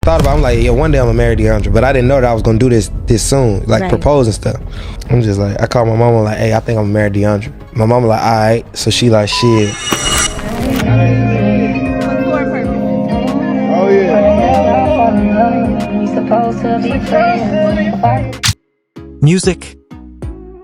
Thought about it, I'm like, yeah, one day I'm gonna marry Deiondra, but I didn't know that I was gonna do this soon, like propose and stuff. I'm just like, I called my mama like, hey, I think I'm gonna marry Deiondra. My mama like, all right. So she like, shit. Oh yeah. Music.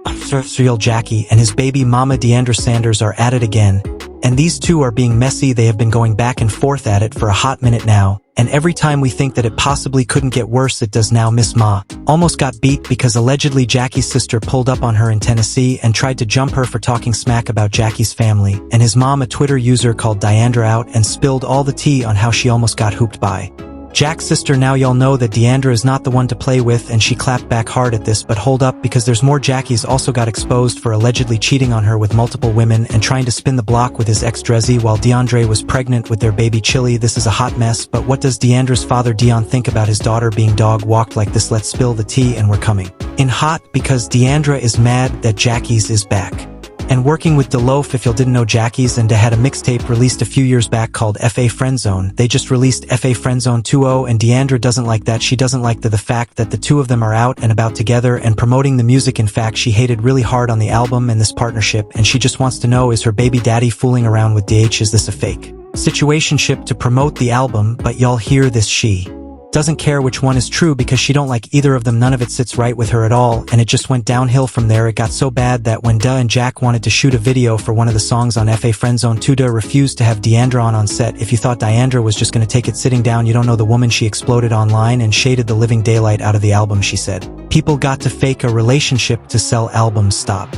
Surreal Jackie and his baby mama Deiondra Sanders are at it again. And these two are being messy. They have been going back and forth at it for a hot minute now. And every time we think that it possibly couldn't get worse, it does now. Miss Ma almost got beat because allegedly Jackie's sister pulled up on her in Tennessee and tried to jump her for talking smack about Jackie's family. And his mom, a Twitter user, called Deiondra out and spilled all the tea on how she almost got hooped by Jack's sister. Now y'all know that Deiondra is not the one to play with, and she clapped back hard at this. But hold up, because there's more. Jacquees also got exposed for allegedly cheating on her with multiple women and trying to spin the block with his ex Drizzy while Deiondra was pregnant with their baby Chili. This is a hot mess, but what does Deiondra's father Deion think about his daughter being dog walked like this? Let's spill the tea, and we're coming in hot because Deiondra is mad that Jacquees is back and working with DeLoaf. If y'all didn't know, Jacquees and had a mixtape released a few years back called F.A. Friendzone. They just released F.A. Friendzone 2.0, and Deiondra doesn't like that. She doesn't like the fact that the two of them are out and about together and promoting the music. In fact, she hated really hard on the album and this partnership, and she just wants to know, is her baby daddy fooling around with DH? Is this a fake situationship to promote the album? But y'all hear this, she doesn't care which one is true because she don't like either of them. None of it sits right with her at all, and it just went downhill from there. It got so bad that when Da and Jack wanted to shoot a video for one of the songs on F.A. Friendzone 2, Da refused to have Deiondra on set. If you thought Deiondra was just gonna take it sitting down, you don't know the woman. She exploded online and shaded the living daylight out of the album. She said, "People got to fake a relationship to sell albums. Stop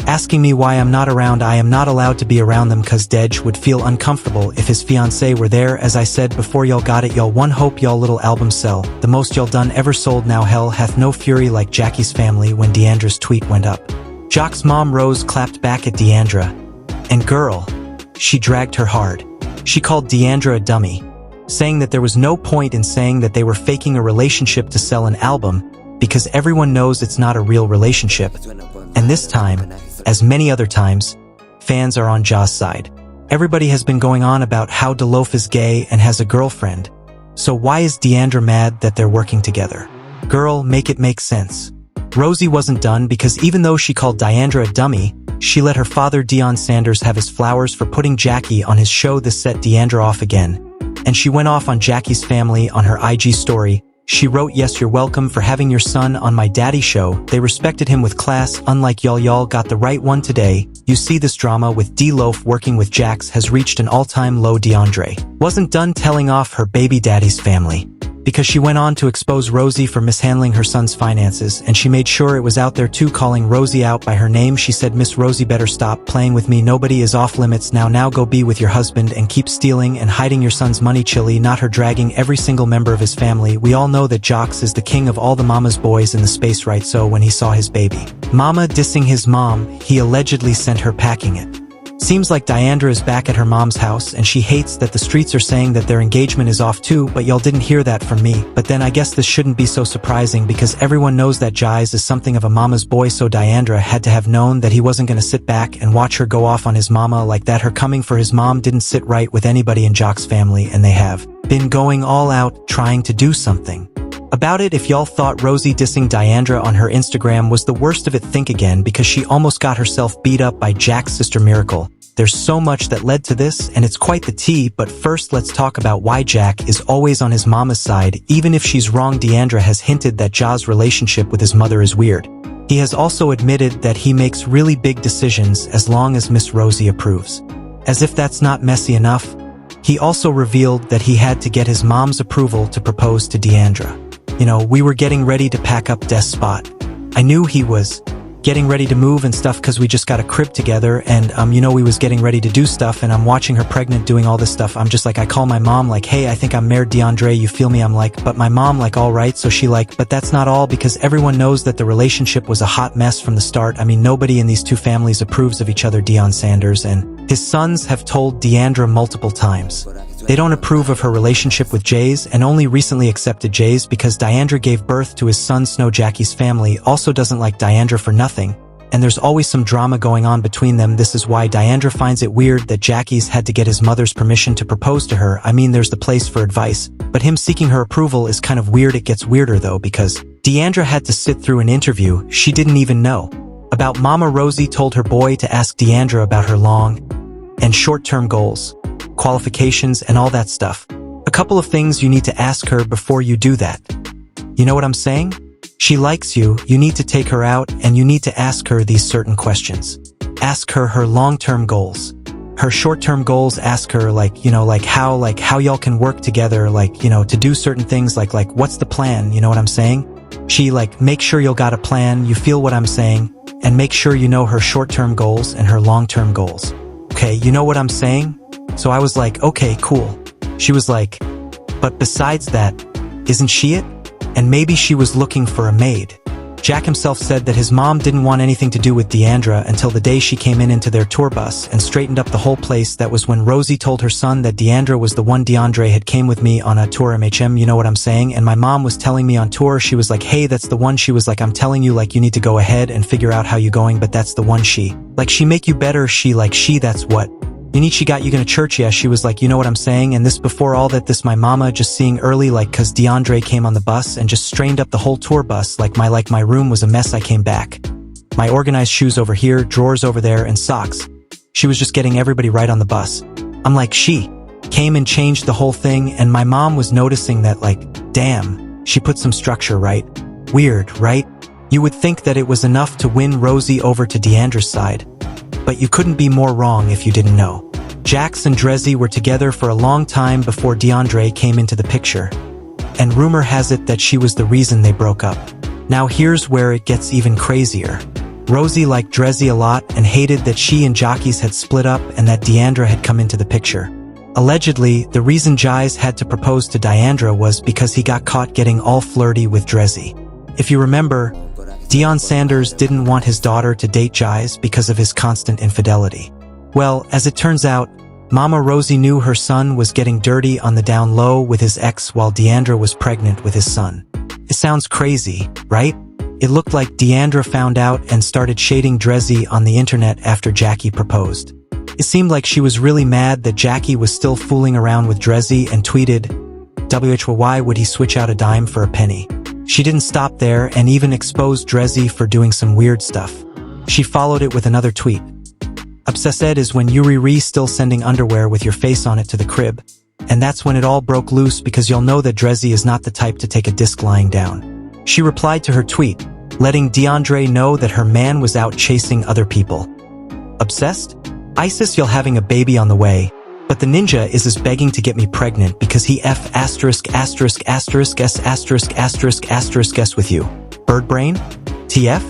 asking me why I'm not around. I am not allowed to be around them cause Dej would feel uncomfortable if his fiancé were there. As I said before, y'all got it. Y'all one hope y'all little album sell. The most y'all done ever sold. Now hell hath no fury like Jackie's family." When Deiondra's tweet went up, Jock's mom Rose clapped back at Deiondra. And girl, she dragged her hard. She called Deiondra a dummy, saying that there was no point in saying that they were faking a relationship to sell an album because everyone knows it's not a real relationship. And this time, as many other times, fans are on Ja's side. Everybody has been going on about how DeLoaf is gay and has a girlfriend. So why is Deiondra mad that they're working together? Girl, make it make sense. Rosie wasn't done because even though she called Deiondra a dummy, she let her father Deion Sanders have his flowers for putting Jackie on his show. This set Deiondra off again. And she went off on Jackie's family on her IG story. She wrote, "Yes, you're welcome for having your son on my daddy show. They respected him with class, unlike y'all. Y'all got the right one today. You see, this drama with D-Loaf working with Jax has reached an all-time low." Deiondra wasn't done telling off her baby daddy's family because she went on to expose Rosie for mishandling her son's finances, and she made sure it was out there too, calling Rosie out by her name. She said, "Miss Rosie better stop playing with me. Nobody is off limits now. Now go be with your husband and keep stealing and hiding your son's money." Chili, not her dragging every single member of his family. We all know that Jacques is the king of all the mama's boys in the space, right? So when he saw his baby mama dissing his mom, he allegedly sent her packing it. Seems like Deiondra is back at her mom's house, and she hates that the streets are saying that their engagement is off too, but y'all didn't hear that from me. But then I guess this shouldn't be so surprising because everyone knows that Jais is something of a mama's boy, so Deiondra had to have known that he wasn't gonna sit back and watch her go off on his mama like that. Her coming for his mom didn't sit right with anybody in Jock's family, and they have been going all out trying to do something about it. If y'all thought Rosie dissing Deiondra on her Instagram was the worst of it, think again, because she almost got herself beat up by Jack's sister Miracle. There's so much that led to this, and it's quite the tea. But first, let's talk about why Jack is always on his mama's side. Even if she's wrong, Deiondra has hinted that Ja's relationship with his mother is weird. He has also admitted that he makes really big decisions as long as Miss Rosie approves. As if that's not messy enough, he also revealed that he had to get his mom's approval to propose to Deiondra. You know, we were getting ready to pack up Des' spot. I knew he was getting ready to move and stuff because we just got a crib together, and you know, we was getting ready to do stuff, and I'm watching her pregnant doing all this stuff. I'm just like, I call my mom like, "Hey, I think I'm married Deiondra, you feel me?" I'm like, but my mom like, "All right." So she like, but that's not all, because everyone knows that the relationship was a hot mess from the start. I mean, nobody in these two families approves of each other. Deion Sanders and his sons have told Deiondra multiple times they don't approve of her relationship with Jays, and only recently accepted Jays because Deiondra gave birth to his son Snow. Jackie's family also doesn't like Deiondra for nothing. and there's always some drama going on between them. This is why Deiondra finds it weird that Jacquees had to get his mother's permission to propose to her. I mean, there's the place for advice, but him seeking her approval is kind of weird. It gets weirder though, because Deiondra had to sit through an interview she didn't even know about. Mama Rosie told her boy to ask Deiondra about her long and short-term goals, qualifications, and all that stuff. A couple of things you need to ask her before you do that. You know what I'm saying? She likes you, you need to take her out, and you need to ask her these certain questions. Ask her her long-term goals. Her short-term goals, ask her how y'all can work together, to do certain things, like what's the plan, you know what I'm saying? She make sure you'll got a plan, you feel what I'm saying, and make sure you know her short-term goals and her long-term goals. Okay, you know what I'm saying? So I was like, okay, cool. She was like, but besides that, isn't she it? And maybe she was looking for a maid. Jack himself said that his mom didn't want anything to do with Deiondra until the day she came into their tour bus and straightened up the whole place. That was when Rosie told her son that Deiondra was the one. Deiondra had came with me on a tour, you know what I'm saying? And my mom was telling me on tour, she was like, hey, that's the one. She was like, I'm telling you, you need to go ahead and figure out how you going, but that's the one. She make you better. That's what you need. She got you gonna church. Yeah, she was like, you know what I'm saying? And this before all that, this my mama just seeing early, cause Deiondra came on the bus and just strained up the whole tour bus. My room was a mess. I came back. My organized shoes over here, drawers over there, and socks. She was just getting everybody right on the bus. I'm like, she came and changed the whole thing, and my mom was noticing that, damn, she put some structure, right? Weird, right? You would think that it was enough to win Rosie over to Deiondra's side. But you couldn't be more wrong if you didn't know. Jax and Dreszy were together for a long time before Deiondra came into the picture. And rumor has it that she was the reason they broke up. Now here's where it gets even crazier. Rosie liked Dreszy a lot and hated that she and Jacquees had split up and that Deiondra had come into the picture. Allegedly, the reason Jacquees had to propose to Deiondra was because he got caught getting all flirty with Dreszy. If you remember, Deion Sanders didn't want his daughter to date Jacquees because of his constant infidelity. Well, as it turns out, Mama Rosie knew her son was getting dirty on the down low with his ex while Deiondra was pregnant with his son. It sounds crazy, right? It looked like Deiondra found out and started shading Dreszy on the internet after Jacquee proposed. It seemed like she was really mad that Jacquee was still fooling around with Dreszy and tweeted, "Why would he switch out a dime for a penny?" She didn't stop there and even exposed Dreszy for doing some weird stuff. She followed it with another tweet. "Obsessed is when you still sending underwear with your face on it to the crib. And that's when it all broke loose because you'll know that Dreszy is not the type to take a disc lying down." She replied to her tweet, letting Deiondra know that her man was out chasing other people. "Obsessed? ISIS, you're having a baby on the way. But the ninja is begging to get me pregnant because he s with you. Bird brain? TF?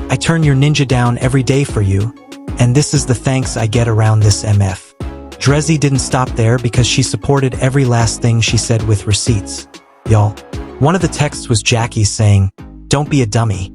I turn your ninja down every day for you, and this is the thanks I get around this MF." Dreszy didn't stop there because she supported every last thing she said with receipts. Y'all. One of the texts was Jacquees saying, "Don't be a dummy.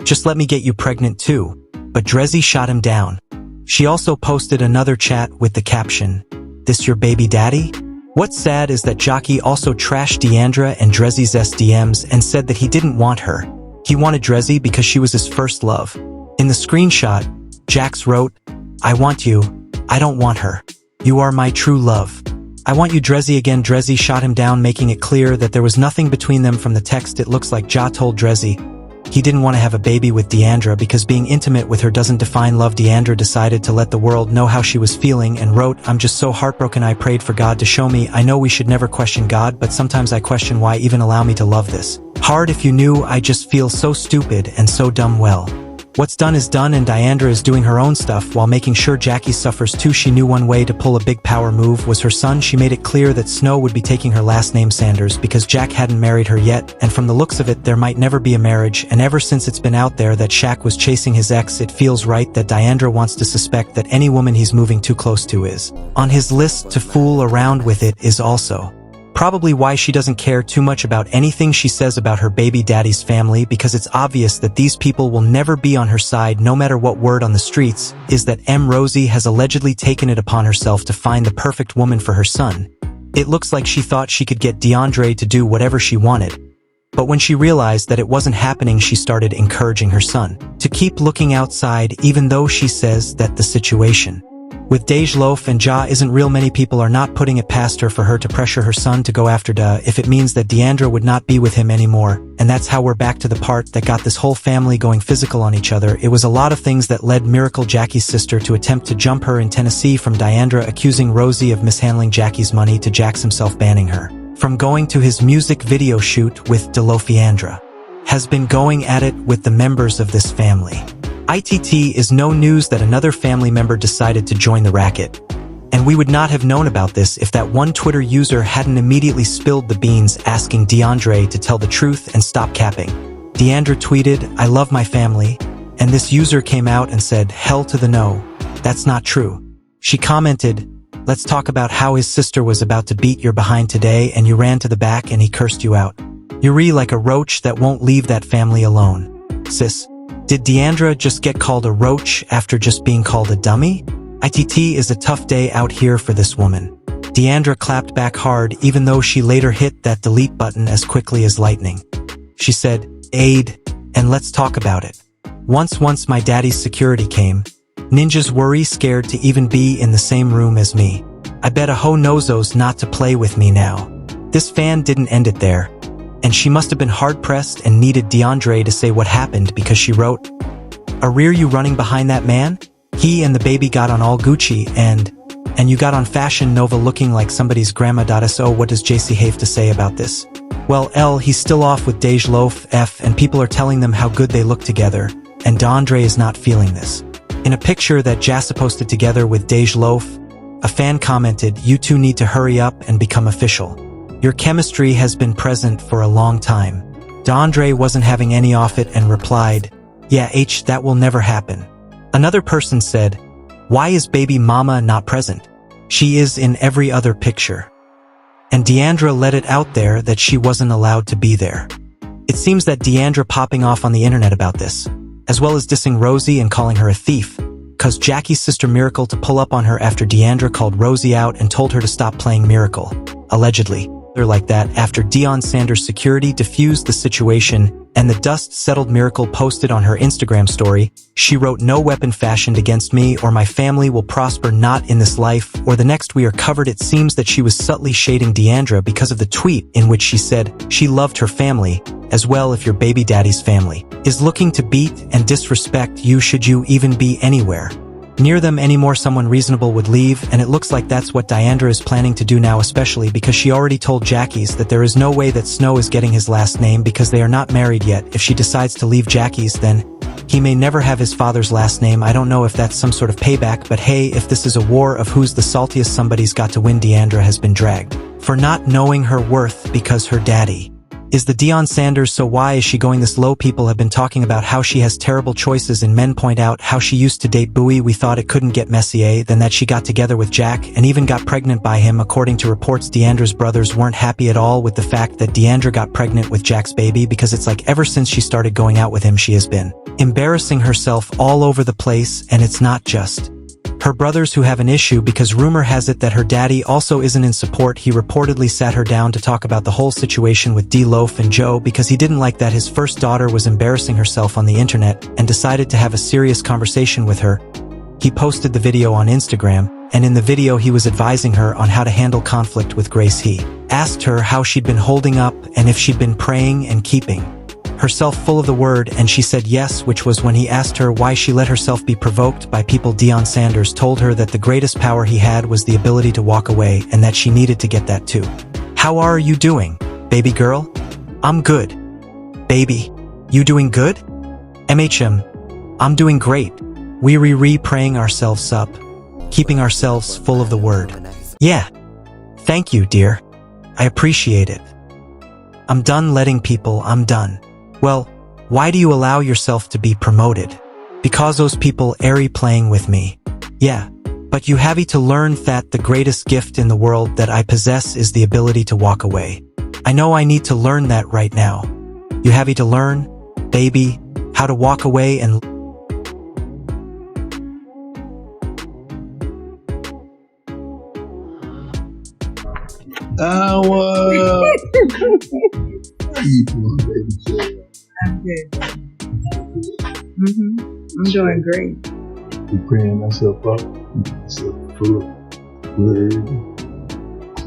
Just let me get you pregnant too." But Dreszy shot him down. She also posted another chat with the caption, "This your baby daddy?" What's sad is that Jacquee also trashed Deiondra and Dreszy's DMs and said that he didn't want her. He wanted Dreszy because she was his first love. In the screenshot, Jax wrote, "I want you. I don't want her. You are my true love. I want you, Dreszy." Again, Dreszy shot him down, making it clear that there was nothing between them. From the text, it looks like Ja told Dreszy he didn't want to have a baby with Deiondra because being intimate with her doesn't define love. Deiondra decided to let the world know how she was feeling and wrote, "I'm just so heartbroken. I prayed for God to show me. I know we should never question God, but sometimes I question why even allow me to love this hard. If you knew, I just feel so stupid and so dumb. Well, what's done is done, and Deiondra is doing her own stuff while making sure Jacquee suffers too. She knew one way to pull a big power move was her son. She made it clear that Snow would be taking her last name Sanders because Jack hadn't married her yet, and from the looks of it, there might never be a marriage. And ever since it's been out there that Shaq was chasing his ex, it feels right that Deiondra wants to suspect that any woman he's moving too close to is on his list to fool around with. It is also probably why she doesn't care too much about anything she says about her baby daddy's family, because it's obvious that these people will never be on her side no matter what. Word on the streets is that Rosie has allegedly taken it upon herself to find the perfect woman for her son. It looks like she thought she could get Deiondra to do whatever she wanted. But when she realized that it wasn't happening, she started encouraging her son to keep looking outside, even though she says that the situation with Dej Loaf and Ja isn't real. Many people are not putting it past her for her to pressure her son to go after Da if it means that Deiondra would not be with him anymore. And that's how we're back to the part that got this whole family going physical on each other. It was a lot of things that led Miracle, Jacquees' sister, to attempt to jump her in Tennessee, from Deiondra accusing Rosie of mishandling Jacquees' money to Jax himself banning her from going to his music video shoot with Deiondra has been going at it with the members of this family. ITT is no news that another family member decided to join the racket. And we would not have known about this if that one Twitter user hadn't immediately spilled the beans, asking Deiondra to tell the truth and stop capping. Deiondra tweeted, "I love my family," and this user came out and said, "Hell to the no. That's not true." She commented, "Let's talk about how his sister was about to beat your behind today and you ran to the back and he cursed you out. You're like a roach that won't leave that family alone. Sis, did Deiondra just get called a roach after just being called a dummy? ITT is a tough day out here for this woman." Deiondra clapped back hard, even though she later hit that delete button as quickly as lightning. She said, "Aid, and let's talk about it. Once my daddy's security came, ninjas worry scared to even be in the same room as me. I bet a hoe knows not to play with me now." This fan didn't end it there, and she must have been hard-pressed and needed Deiondra to say what happened, because she wrote, "A rear you running behind that man? He and the baby got on all Gucci and you got on Fashion Nova looking like somebody's grandma. So what does JC have to say about this?" Well, he's still off with Dej Loaf and people are telling them how good they look together, and Deiondra is not feeling this. In a picture that Jassa posted together with Dej Loaf, a fan commented, "You two need to hurry up and become official. Your chemistry has been present for a long time." Deiondra wasn't having any of it and replied, "Yeah, that will never happen." Another person said, "Why is baby mama not present? She is in every other picture." And Deiondra let it out there that she wasn't allowed to be there. It seems that Deiondra popping off on the internet about this, as well as dissing Rosie and calling her a thief, caused Jacquees' sister Miracle to pull up on her after Deiondra called Rosie out and told her to stop playing Miracle, allegedly. Like that, after Deion Sanders' security diffused the situation and the dust settled, Miracle posted on her Instagram story, she wrote, "No weapon fashioned against me or my family will prosper, not in this life or the next. We are covered." It seems that she was subtly shading Deiondra because of the tweet in which she said she loved her family as well. If your baby daddy's family is looking to beat and disrespect you, should you even be anywhere near them anymore? Someone reasonable would leave, and it looks like that's what Deiondra is planning to do now, especially because she already told Jacquees that there is no way that Snow is getting his last name because they are not married yet. If she decides to leave Jacquees, then he may never have his father's last name. I don't know if that's some sort of payback, but hey, if this is a war of who's the saltiest, somebody's got to win. Deiondra has been dragged for not knowing her worth because her daddy is the Deion Sanders. So why is she going this low? People have been talking about how she has terrible choices, and men point out how she used to date Bowie. We thought it couldn't get messier than that. She got together with Jack and even got pregnant by him. According to reports, Deiondra's brothers weren't happy at all with the fact that Deiondra got pregnant with Jack's baby, because it's like ever since she started going out with him, she has been embarrassing herself all over the place. And it's not just her brothers who have an issue, because rumor has it that her daddy also isn't in support. He reportedly sat her down to talk about the whole situation with D Loaf and Joe, because he didn't like that his first daughter was embarrassing herself on the internet, and decided to have a serious conversation with her. He posted the video on Instagram, and in the video he was advising her on how to handle conflict with Grace. He asked her how she'd been holding up and if she'd been praying and keeping herself full of the word, and she said yes, which was when he asked her why she let herself be provoked by people. Deion Sanders told her that the greatest power he had was the ability to walk away, and that she needed to get that too. "How are you doing, baby girl?" "I'm good." "Baby, you doing good?" "MHM, I'm doing great. We praying ourselves up, keeping ourselves full of the word." "Yeah. Thank you, dear. I appreciate it. I'm done letting people, I'm done." "Well, why do you allow yourself to be promoted?" "Because those people airy playing with me." "Yeah, but you have to learn that the greatest gift in the world that I possess is the ability to walk away. I know I need to learn that right now. You have to learn, baby, how to walk away and..." That was How you doing, baby? I'm good. I'm doing great. Preparing myself up, myself full of word.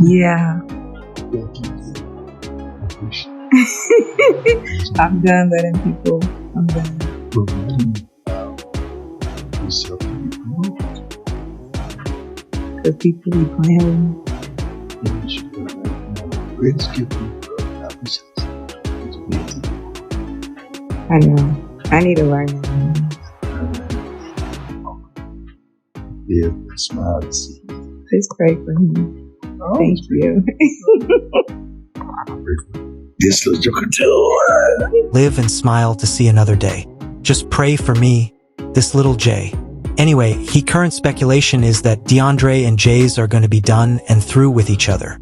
Yeah. Thank you. I appreciate it. I'm done letting people. I'm done. Reminding yourself to be promoted. Because people be playing with me. Yes, you are right now. The greatest gift in the world, not yourself, is being together. I know. I need to learn that. Yeah, smile to see you. Please pray for me. Oh, Thank you. This little joker too. Live and smile to see another day. Just pray for me, this little J. Anyway, current speculation is that Deiondra and Jacquees are going to be done and through with each other.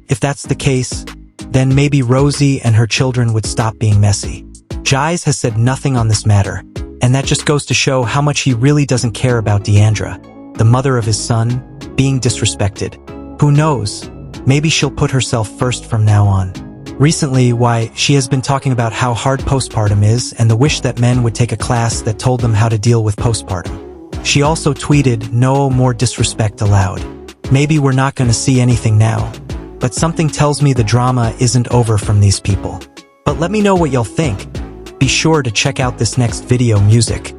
If that's the case, then maybe Rosie and her children would stop being messy. Jacquees has said nothing on this matter, and that just goes to show how much he really doesn't care about Deiondra, the mother of his son, being disrespected. Who knows? Maybe she'll put herself first from now on. Recently, she has been talking about how hard postpartum is and the wish that men would take a class that told them how to deal with postpartum. She also tweeted, "No more disrespect allowed." Maybe we're not going to see anything now, but something tells me the drama isn't over from these people. But let me know what y'all think. Be sure to check out this next video music.